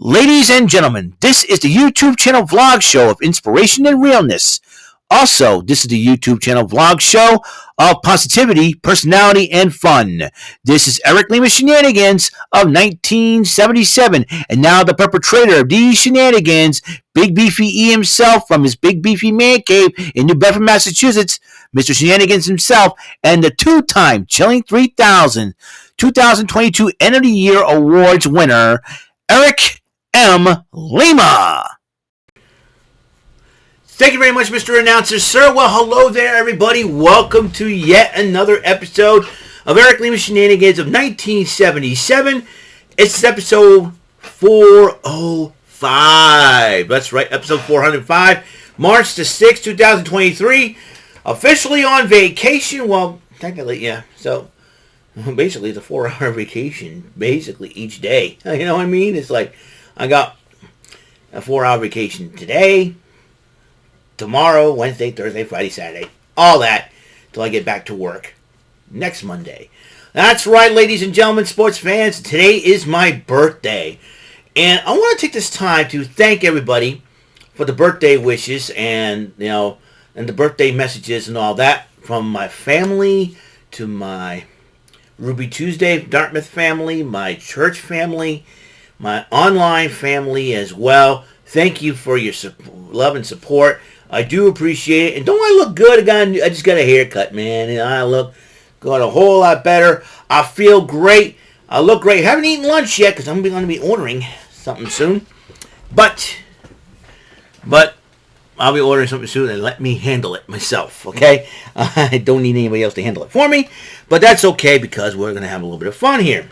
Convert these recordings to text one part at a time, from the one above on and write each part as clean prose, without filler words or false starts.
Ladies and gentlemen, this is the YouTube channel vlog show of inspiration and realness. Also, this is the YouTube channel vlog show of positivity, personality, and fun. This is Eric Lima Shenanigans of 1977, and now the perpetrator of these shenanigans, Big Beefy E himself from his Big Beefy Man Cave in New Bedford, Massachusetts, Mr. Shenanigans himself, and the two-time Chilling 3000 2022 End of the Year Awards winner, Eric M. Lima. Thank you very much, Mr. Announcer, sir. Well, hello there, everybody. Welcome to yet another episode of Eric Lima Shenanigans of 1977. It's episode 405. That's right, episode 405. March the 6th, 2023. Officially on vacation. Well, technically, yeah. So, basically, it's a 4-hour vacation, basically, each day. You know what I mean? It's like, I got a 4-hour vacation today, tomorrow, Wednesday, Thursday, Friday, Saturday, all that, till I get back to work next Monday. That's right, ladies and gentlemen, sports fans. Today is my birthday. And I want to take this time to thank everybody for the birthday wishes and, and the birthday messages and all that, from my family to my Ruby Tuesday Dartmouth family, my church family, my online family as well. Thank you for your love and support. I do appreciate it. And don't I look good? I just got a haircut, man. And I look got a whole lot better. I feel great. I look great. Haven't eaten lunch yet because I'm going to be ordering something soon. But I'll be ordering something soon, and let me handle it myself, okay? I don't need anybody else to handle it for me. But that's okay because we're going to have a little bit of fun here.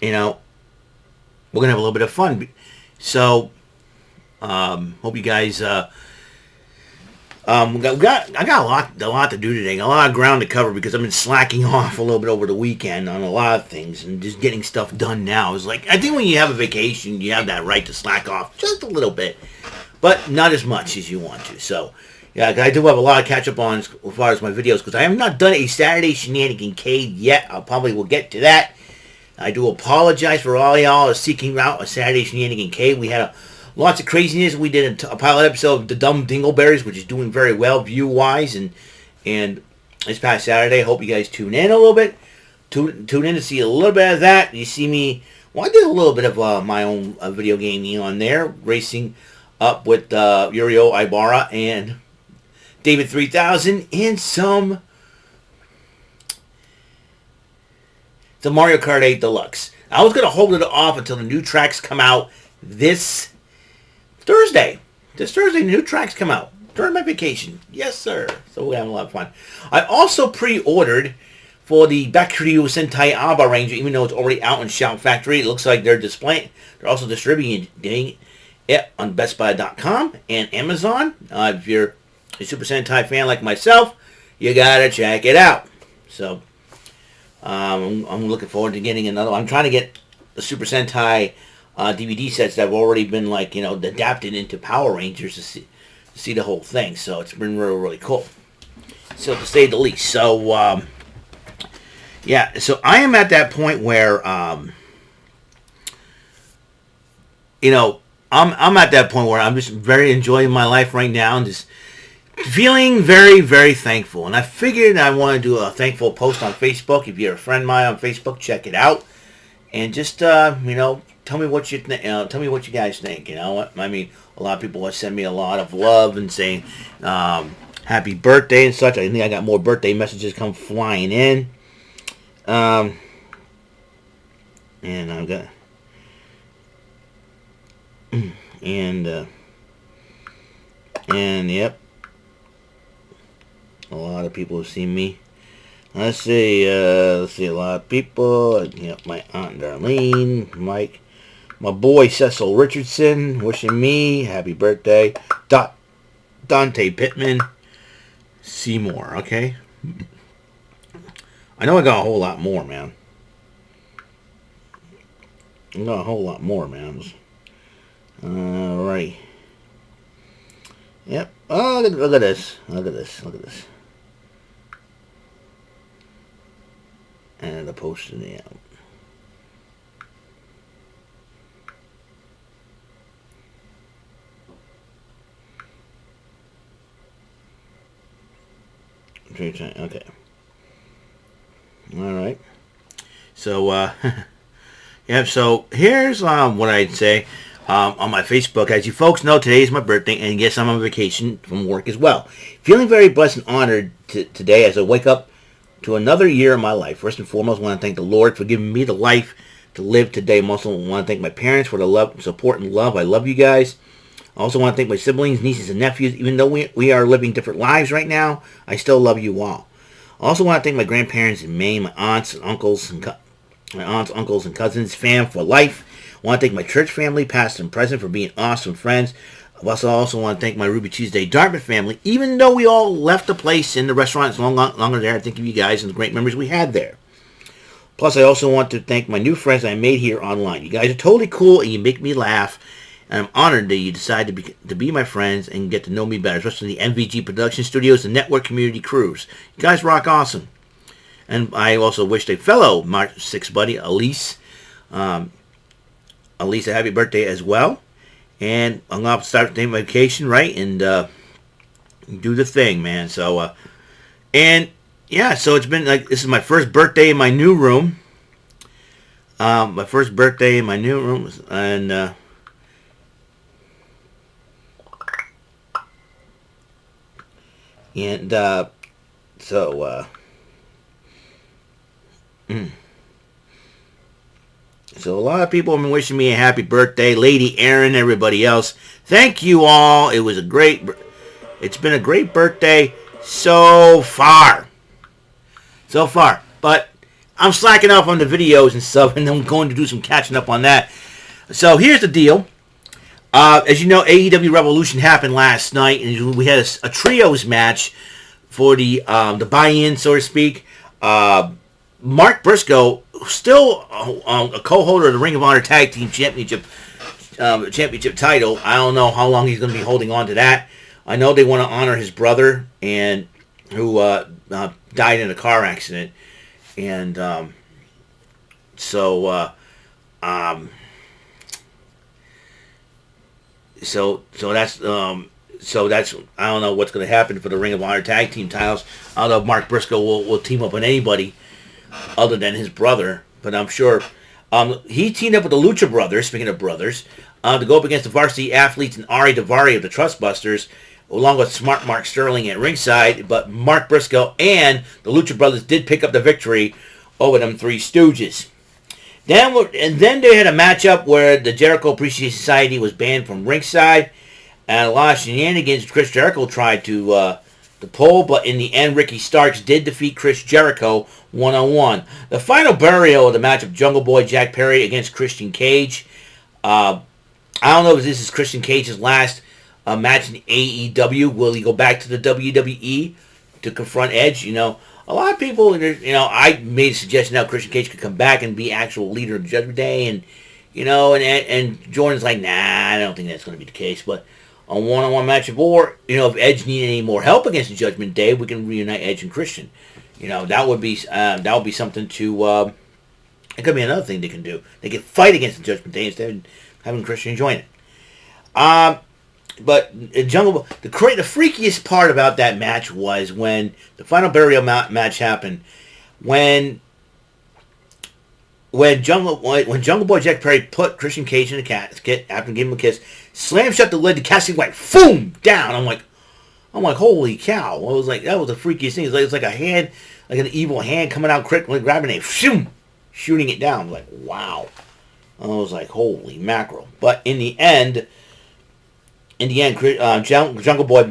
We're going to have a little bit of fun. So, hope you guys, I got a lot to do today. A lot of ground to cover because I've been slacking off a little bit over the weekend on a lot of things and just getting stuff done now. It's like, I think when you have a vacation, you have that right to slack off just a little bit, but not as much as you want to. So, yeah, I do have a lot of catch up on as far as my videos because I have not done a Saturday Shenanigan Cave yet. I probably will get to that. I do apologize for all y'all seeking out a Saturday Shenanigan Cave. We had lots of craziness. We did a pilot episode of The Dumb Dingleberries, which is doing very well view-wise. And this past Saturday, I hope you guys tune in a little bit. Tune in to see a little bit of that. You see me, well, I did a little bit of my own video gaming on there, racing up with Uriel Ibarra and David 3000 in some the Mario Kart 8 Deluxe. I was going to hold it off until the new tracks come out this Thursday. This Thursday, the new tracks come out during my vacation. Yes, sir. So we're having a lot of fun. I also pre-ordered for the Bakuryu Sentai Aba Ranger, even though it's already out in Shout Factory. It looks like they're also distributing it on BestBuy.com and Amazon. If you're a Super Sentai fan like myself, you gotta check it out. So I'm looking forward to getting another one. I'm trying to get the Super Sentai DVD sets that have already been adapted into Power Rangers to see the whole thing. So it's been really, really cool. So to say the least. So yeah. So I am at that point where I'm at that point where I'm just very enjoying my life right now and just feeling very, very thankful. And I figured I want to do a thankful post on Facebook. If you're a friend of mine on Facebook, check it out. And just, tell me what you tell me what you guys think. I mean, a lot of people have sent me a lot of love and saying happy birthday and such. I think I got more birthday messages come flying in. And I've got... And yep. A lot of people have seen me. Let's see, a lot of people. My Aunt Darlene, Mike, my boy Cecil Richardson, wishing me happy birthday. Dante Pittman, Seymour, okay? I know I got a whole lot more, man. Alright. Yep. Oh, look at this. And I posted it out. Okay. All right. So, yeah, so here's what I'd say on my Facebook. As you folks know, today is my birthday, and yes, I'm on vacation from work as well. Feeling very blessed and honored today as I wake up to another year of my life. First and foremost, I want to thank the Lord for giving me the life to live today. I also want to thank my parents for the love, support, and love. I love you guys. I also want to thank my siblings, nieces, and nephews. Even though we are living different lives right now, I still love you all. I also want to thank my grandparents in Maine, my aunts and uncles and cousins, fam for life. I want to thank my church family, past and present, for being awesome friends. I also want to thank my Ruby Tuesday Dartmouth family, even though we all left the place in the restaurant longer there. I think of you guys and the great memories we had there. Plus, I also want to thank my new friends I made here online. You guys are totally cool, and you make me laugh. And I'm honored that you decided to be my friends and get to know me better, especially the MVG Production Studios and Network Community Crews. You guys rock awesome. And I also wish a fellow March 6 buddy, Elise, a happy birthday as well. And I'm going to start taking my vacation, right? And do the thing, man. So, and yeah, so it's been like, this is my first birthday in my new room. My first birthday in my new room. And, so a lot of people have been wishing me a happy birthday. Lady Aaron, everybody else. Thank you all. It's been a great birthday so far. But I'm slacking off on the videos and stuff, and I'm going to do some catching up on that. So here's the deal. As you know, AEW Revolution happened last night, and we had a trios match for the buy-in, so to speak. Mark Briscoe, still a co-holder of the Ring of Honor Tag Team Championship title. I don't know how long he's going to be holding on to that. I know they want to honor his brother, and who died in a car accident, and so that's I don't know what's going to happen for the Ring of Honor Tag Team titles. I don't know if Mark Briscoe will team up with anybody other than his brother, but I'm sure he teamed up with the Lucha Brothers. Speaking of brothers, to go up against the Varsity Athletes and Ari Daivari of the Trustbusters, along with Smart Mark Sterling at ringside. But Mark Briscoe and the Lucha Brothers did pick up the victory over them Three Stooges. Then they had a matchup where the Jericho Appreciation Society was banned from ringside, and a lot of shenanigans Chris Jericho tried to pull, but in the end, Ricky Starks did defeat Chris Jericho one-on-one. The final burial of the match of Jungle Boy Jack Perry against Christian Cage. I don't know if this is Christian Cage's last match in AEW. Will he go back to the WWE to confront Edge? You know, a lot of people, you know, I made a suggestion now Christian Cage could come back and be actual leader of Judgment Day, and you know, and Jordan's like, nah, I don't think that's going to be the case. But a one-on-one match, or you know, if Edge needed any more help against the Judgment Day, we can reunite Edge and Christian. You know, that would be something to. It could be another thing they can do. They could fight against the Judgment Day instead of having Christian join it. But Jungle, the freakiest part about that match was when the final burial match happened. When Jungle Boy Jack Perry put Christian Cage in the casket after giving him a kiss, slammed shut the lid, the casket went boom down. I'm like, holy cow! It was like that was the freakiest thing. It's like a hand, like an evil hand coming out quickly, grabbing it, shooting it down. I was like, wow! I was like, holy mackerel! But in the end, Jungle Boy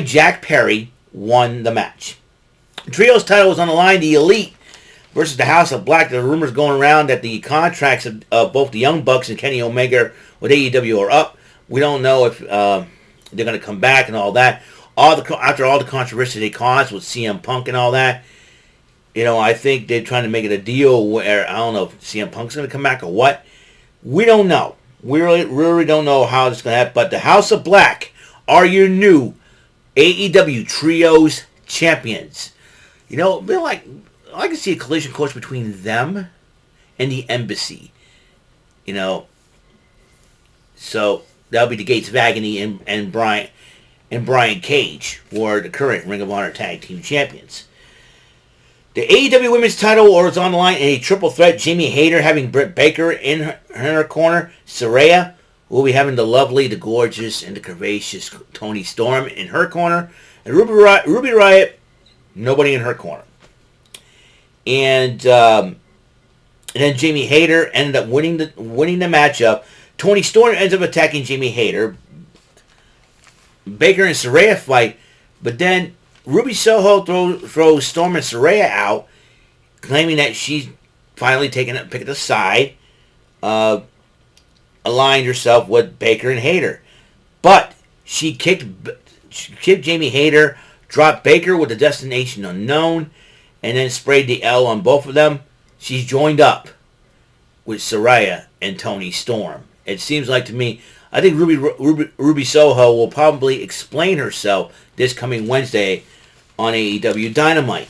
Jack Perry won the match. The Trios title was on the line. The Elite versus the House of Black. There are rumors going around that the contracts of both the Young Bucks and Kenny Omega with AEW are up. We don't know if they're going to come back and all that. After all the controversy they caused with CM Punk and all that, you know, I think they're trying to make it a deal where, I don't know if CM Punk's going to come back or what. We don't know. We really don't know how it's going to happen. But the House of Black are your new AEW Trios champions. You know, I can see a collision course between them and the Embassy. You know, so that'll be the Gates of Agony and Brian and Brian Cage were the current Ring of Honor Tag Team Champions. The AEW Women's title was on the line in a triple threat. Jamie Hayter having Britt Baker in her corner. Saraya will be having the lovely, the gorgeous, and the curvaceous Toni Storm in her corner. And Ruby Riott, nobody in her corner. And then Jamie Hayter ended up winning the matchup. Toni Storm ends up attacking Jamie Hayter. Baker and Saraya fight, but then Ruby Soho throws Storm and Saraya out, claiming that she's finally picked a side, aligned herself with Baker and Hayter. But she kicked Jamie Hayter, dropped Baker with the Destination Unknown, and then sprayed the L on both of them. She's joined up with Saraya and Toni Storm. It seems like to me, I think Ruby Soho will probably explain herself this coming Wednesday on AEW Dynamite.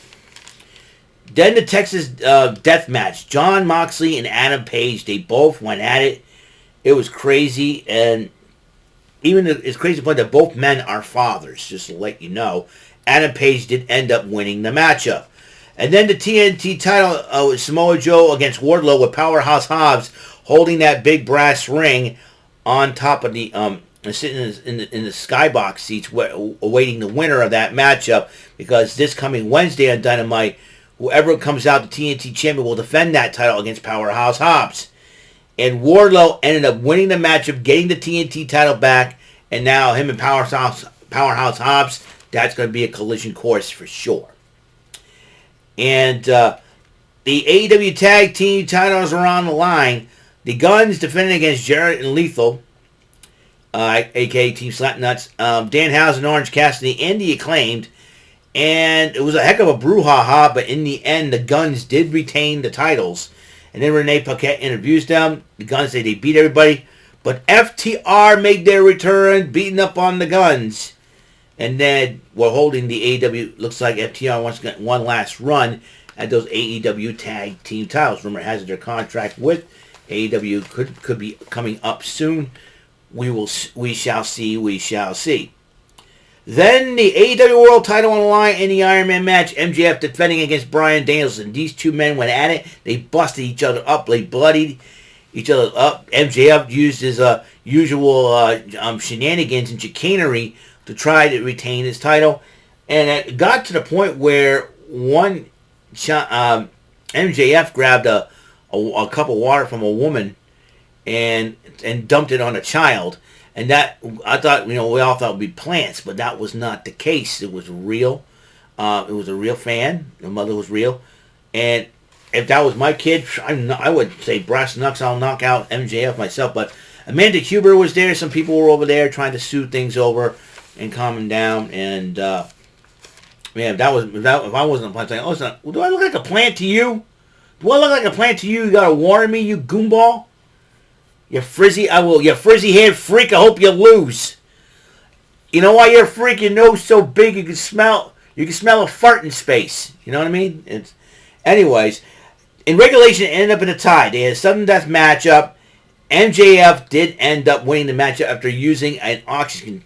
Then the Texas Death Match. Jon Moxley and Adam Page, they both went at it. It was crazy, and even it's crazy to point that both men are fathers, just to let you know. Adam Page did end up winning the matchup. And then the TNT title, Samoa Joe against Wardlow with Powerhouse Hobbs holding that big brass ring on top of the sitting in the skybox seats awaiting the winner of that matchup, because this coming Wednesday on Dynamite, whoever comes out the TNT champion will defend that title against Powerhouse Hobbs. And Wardlow ended up winning the matchup, getting the TNT title back, and now him and Powerhouse Hobbs, that's going to be a collision course for sure. And the AEW Tag Team titles are on the line. The Guns defending against Jarrett and Lethal, a.k.a. Team Slapnuts, Danhausen and Orange Cassidy, and the Acclaimed. And it was a heck of a brouhaha, but in the end, the Guns did retain the titles. And then Renee Paquette interviews them. The Guns say they beat everybody. But FTR made their return, beating up on the Guns. And then we're holding the AEW. Looks like FTR wants to get one last run at those AEW Tag Team titles. Rumor has their contract with AEW could be coming up soon. We shall see. Then the AEW World title on the line in the Iron Man match. MJF defending against Bryan Danielson. These two men went at it. They busted each other up. They bloodied each other up. MJF used his usual shenanigans and chicanery to try to retain his title. And it got to the point where MJF grabbed a cup of water from a woman and dumped it on a child. And that, I thought, we all thought it would be plants, but that was not the case. It was real. It was a real fan. The mother was real. And if that was my kid, I would say brass knucks, I'll knock out MJF myself. But Amanda Huber was there. Some people were over there trying to soothe things over and calm him down. And, man, if I wasn't a plant, saying, oh, do I look like a plant to you? Do I look like a plant to you? You got to warn me, you goomball? You frizzy-haired freak, I hope you lose. You know why you're a freak? Your nose so big you can smell a fart in space. You know what I mean? Anyways, in regulation, it ended up in a tie. They had a sudden death matchup. MJF did end up winning the matchup after using an oxygen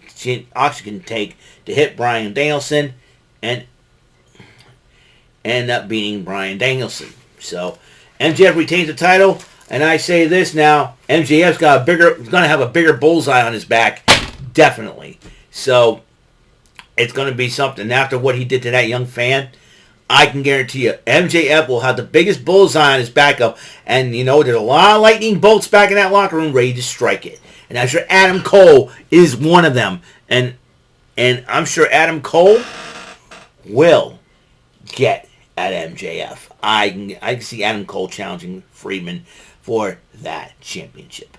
tank to hit Bryan Danielson and end up beating Bryan Danielson. So, MJF retains the title. And I say this now, MJF's going to have a bigger bullseye on his back, definitely. So, it's going to be something. After what he did to that young fan, I can guarantee you, MJF will have the biggest bullseye on his back up. And, there's a lot of lightning bolts back in that locker room ready to strike it. And I'm sure Adam Cole is one of them. And I'm sure Adam Cole will get at MJF. I can see Adam Cole challenging Friedman for that championship.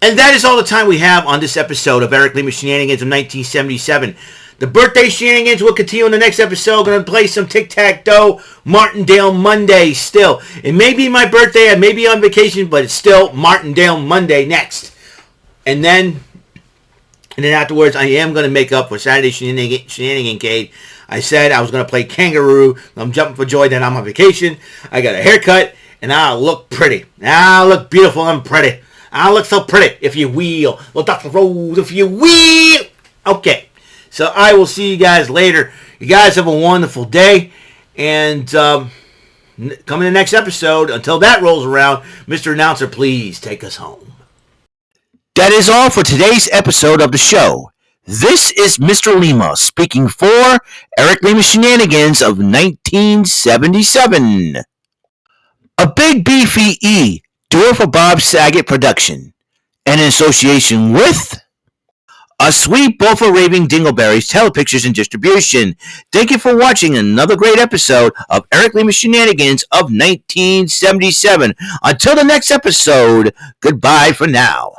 And that is all the time we have on this episode of Eric Lima Shenanigans of 1977. The birthday shenanigans will continue in the next episode. Going to play some tic-tac-toe, Martindale Monday still. It may be my birthday, I may be on vacation, but it's still Martindale Monday next. And then afterwards, I am going to make up for Saturday Shenanigan Cade. I said I was going to play Kangaroo. I'm jumping for joy that I'm on vacation. I got a haircut. And I'll look pretty. I'll look beautiful and pretty. I'll look so pretty if you will. Well, Dr. Rose, if you will. Okay. So I will see you guys later. You guys have a wonderful day. And coming to the next episode, until that rolls around, Mr. Announcer, please take us home. That is all for today's episode of the show. This is Mr. Lima speaking for Eric Lima Shenanigans of 1977. A Big Beefy E, doer for Bob Saget production, and in association with A Sweet Bowl for Raving Dingleberries Telepictures and Distribution. Thank you for watching another great episode of Eric Lima Shenanigans of 1977. Until the next episode, goodbye for now.